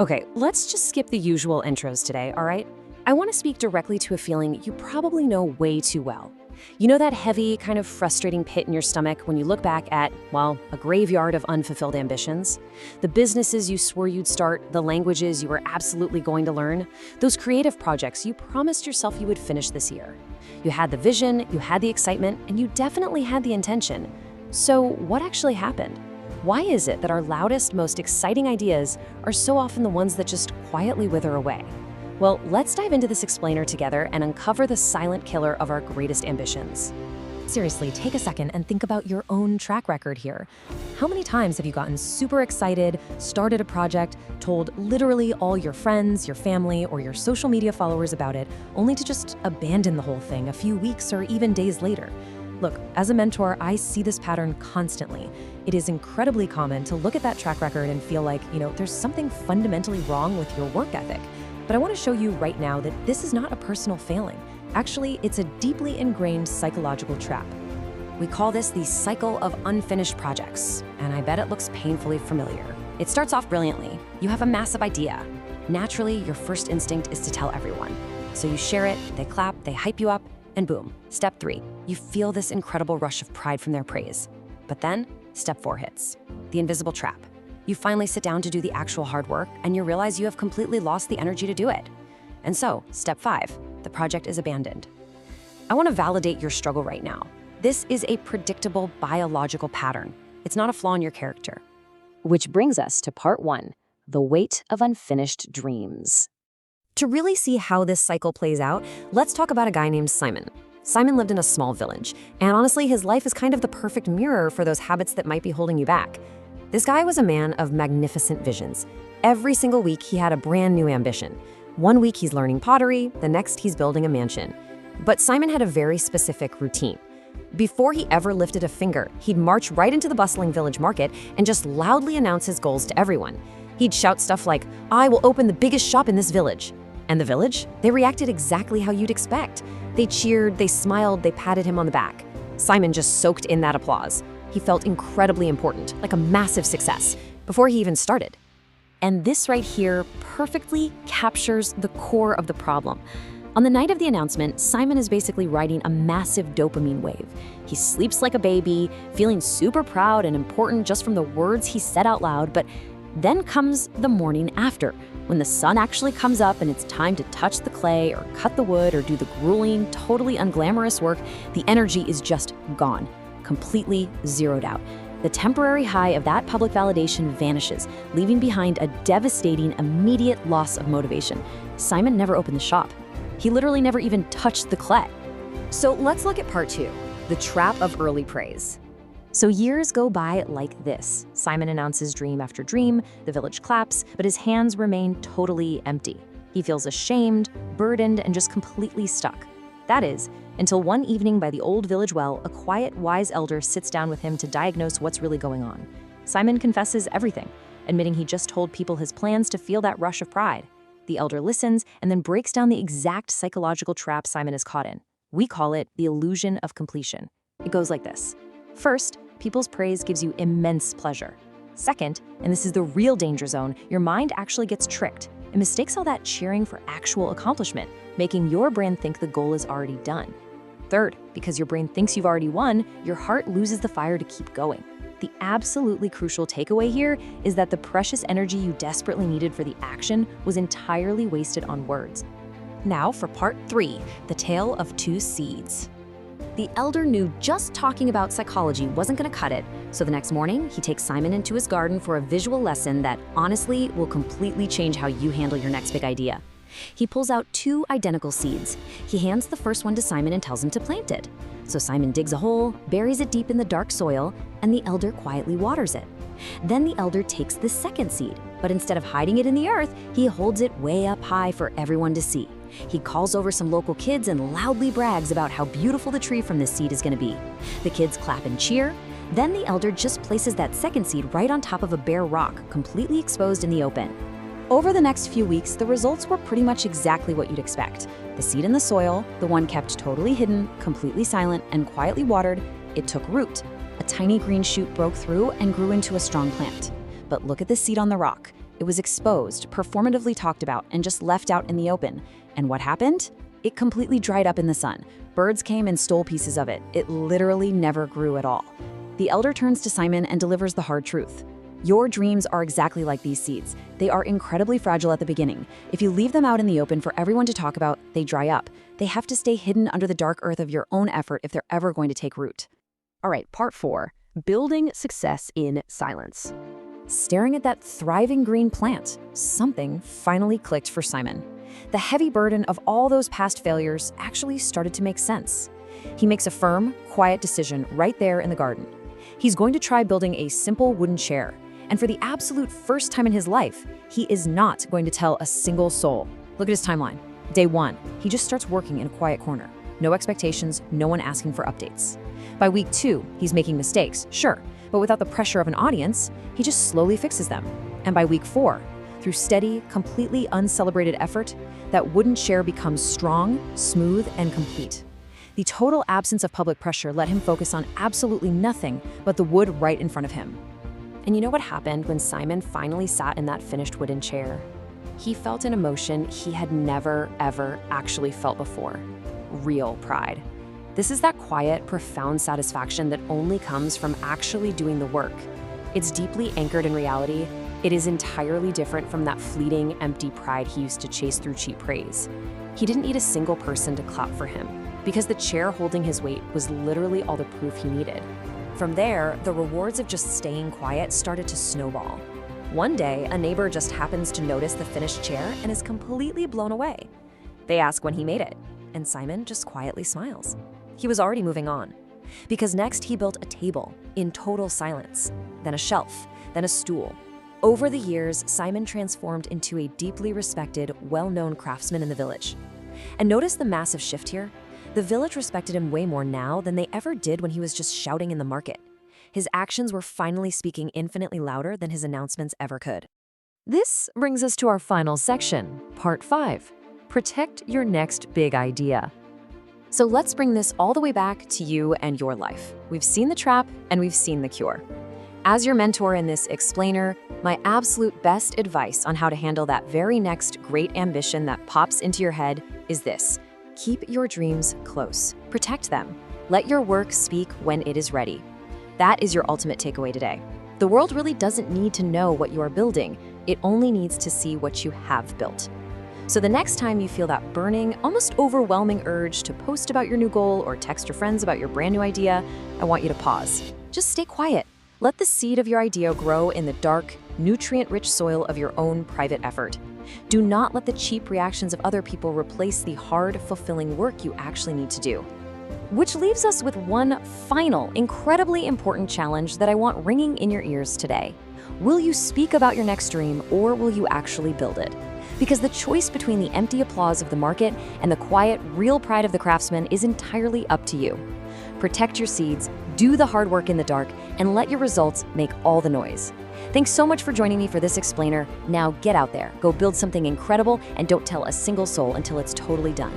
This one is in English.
Okay, let's just skip the usual intros today, all right? I want to speak directly to a feeling you probably know way too well. You know that heavy, kind of frustrating pit in your stomach when you look back at, well, a graveyard of unfulfilled ambitions? The businesses you swore you'd start, the languages you were absolutely going to learn, those creative projects you promised yourself you would finish this year. You had the vision, you had the excitement, and you definitely had the intention. So what actually happened? Why is it that our loudest, most exciting ideas are so often the ones that just quietly wither away? Well, let's dive into this explainer together and uncover the silent killer of our greatest ambitions. Seriously, take a second and think about your own track record here. How many times have you gotten super excited, started a project, told literally all your friends, your family, or your social media followers about it, only to just abandon the whole thing a few weeks or even days later? Look, as a mentor, I see this pattern constantly. It is incredibly common to look at that track record and feel like, there's something fundamentally wrong with your work ethic. But I want to show you right now that this is not a personal failing. Actually, it's a deeply ingrained psychological trap. We call this the cycle of unfinished projects, and I bet it looks painfully familiar. It starts off brilliantly. You have a massive idea. Naturally, your first instinct is to tell everyone. So you share it, they clap, they hype you up, and boom, step 3. You feel this incredible rush of pride from their praise. But then, step 4 hits. The invisible trap. You finally sit down to do the actual hard work, and you realize you have completely lost the energy to do it. And so, step 5, the project is abandoned. I want to validate your struggle right now. This is a predictable biological pattern. It's not a flaw in your character. Which brings us to part 1, the weight of unfinished dreams. To really see how this cycle plays out, let's talk about a guy named Simon. Simon lived in a small village, and honestly, his life is kind of the perfect mirror for those habits that might be holding you back. This guy was a man of magnificent visions. Every single week, he had a brand new ambition. One week, he's learning pottery, the next, he's building a mansion. But Simon had a very specific routine. Before he ever lifted a finger, he'd march right into the bustling village market and just loudly announce his goals to everyone. He'd shout stuff like, "I will open the biggest shop in this village." And the village? They reacted exactly how you'd expect. They cheered, they smiled, they patted him on the back. Simon just soaked in that applause. He felt incredibly important, like a massive success, before he even started. And this right here perfectly captures the core of the problem. On the night of the announcement, Simon is basically riding a massive dopamine wave. He sleeps like a baby, feeling super proud and important just from the words he said out loud, but then comes the morning after, when the sun actually comes up and it's time to touch the clay or cut the wood or do the grueling, totally unglamorous work. The energy is just gone, completely zeroed out. The temporary high of that public validation vanishes, leaving behind a devastating, immediate loss of motivation. Simon never opened the shop. He literally never even touched the clay. So let's look at part 2, the trap of early praise. So years go by like this. Simon announces dream after dream, the village claps, but his hands remain totally empty. He feels ashamed, burdened, and just completely stuck. That is, until one evening by the old village well, a quiet, wise elder sits down with him to diagnose what's really going on. Simon confesses everything, admitting he just told people his plans to feel that rush of pride. The elder listens and then breaks down the exact psychological trap Simon is caught in. We call it the illusion of completion. It goes like this. First, people's praise gives you immense pleasure. Second, and this is the real danger zone, your mind actually gets tricked and mistakes all that cheering for actual accomplishment, making your brain think the goal is already done. Third, because your brain thinks you've already won, your heart loses the fire to keep going. The absolutely crucial takeaway here is that the precious energy you desperately needed for the action was entirely wasted on words. Now for part 3, the tale of 2 seeds. The elder knew just talking about psychology wasn't going to cut it, so the next morning, he takes Simon into his garden for a visual lesson that honestly will completely change how you handle your next big idea. He pulls out 2 identical seeds. He hands the first one to Simon and tells him to plant it. So Simon digs a hole, buries it deep in the dark soil, and the elder quietly waters it. Then the elder takes the second seed, but instead of hiding it in the earth, he holds it way up high for everyone to see. He calls over some local kids and loudly brags about how beautiful the tree from this seed is going to be. The kids clap and cheer. Then the elder just places that second seed right on top of a bare rock, completely exposed in the open. Over the next few weeks, the results were pretty much exactly what you'd expect. The seed in the soil, the one kept totally hidden, completely silent, and quietly watered, it took root. A tiny green shoot broke through and grew into a strong plant. But look at the seed on the rock. It was exposed, performatively talked about, and just left out in the open. And what happened? It completely dried up in the sun. Birds came and stole pieces of it. It literally never grew at all. The elder turns to Simon and delivers the hard truth. Your dreams are exactly like these seeds. They are incredibly fragile at the beginning. If you leave them out in the open for everyone to talk about, they dry up. They have to stay hidden under the dark earth of your own effort if they're ever going to take root. All right, part 4, building success in silence. Staring at that thriving green plant, something finally clicked for Simon. The heavy burden of all those past failures actually started to make sense. He makes a firm, quiet decision right there in the garden. He's going to try building a simple wooden chair. And for the absolute first time in his life, he is not going to tell a single soul. Look at his timeline. Day 1, he just starts working in a quiet corner. No expectations, no one asking for updates. By week 2, he's making mistakes, sure, but without the pressure of an audience, he just slowly fixes them. And by week 4, through steady, completely uncelebrated effort, that wooden chair becomes strong, smooth, and complete. The total absence of public pressure let him focus on absolutely nothing but the wood right in front of him. And you know what happened when Simon finally sat in that finished wooden chair? He felt an emotion he had never, ever actually felt before. Real pride. This is that quiet, profound satisfaction that only comes from actually doing the work. It's deeply anchored in reality. It is entirely different from that fleeting, empty pride he used to chase through cheap praise. He didn't need a single person to clap for him, because the chair holding his weight was literally all the proof he needed. From there, the rewards of just staying quiet started to snowball. One day, a neighbor just happens to notice the finished chair and is completely blown away. They ask when he made it, and Simon just quietly smiles. He was already moving on, because next he built a table in total silence, then a shelf, then a stool. Over the years, Simon transformed into a deeply respected, well-known craftsman in the village. And notice the massive shift here? The village respected him way more now than they ever did when he was just shouting in the market. His actions were finally speaking infinitely louder than his announcements ever could. This brings us to our final section, part 5. Protect your next big idea. So let's bring this all the way back to you and your life. We've seen the trap and we've seen the cure. As your mentor in this explainer, my absolute best advice on how to handle that very next great ambition that pops into your head is this. Keep your dreams close. Protect them. Let your work speak when it is ready. That is your ultimate takeaway today. The world really doesn't need to know what you are building. It only needs to see what you have built. So the next time you feel that burning, almost overwhelming urge to post about your new goal or text your friends about your brand new idea, I want you to pause. Just stay quiet. Let the seed of your idea grow in the dark, nutrient-rich soil of your own private effort. Do not let the cheap reactions of other people replace the hard, fulfilling work you actually need to do. Which leaves us with one final, incredibly important challenge that I want ringing in your ears today. Will you speak about your next dream, or will you actually build it? Because the choice between the empty applause of the market and the quiet, real pride of the craftsman is entirely up to you. Protect your seeds, do the hard work in the dark, and let your results make all the noise. Thanks so much for joining me for this explainer. Now get out there, go build something incredible, and don't tell a single soul until it's totally done.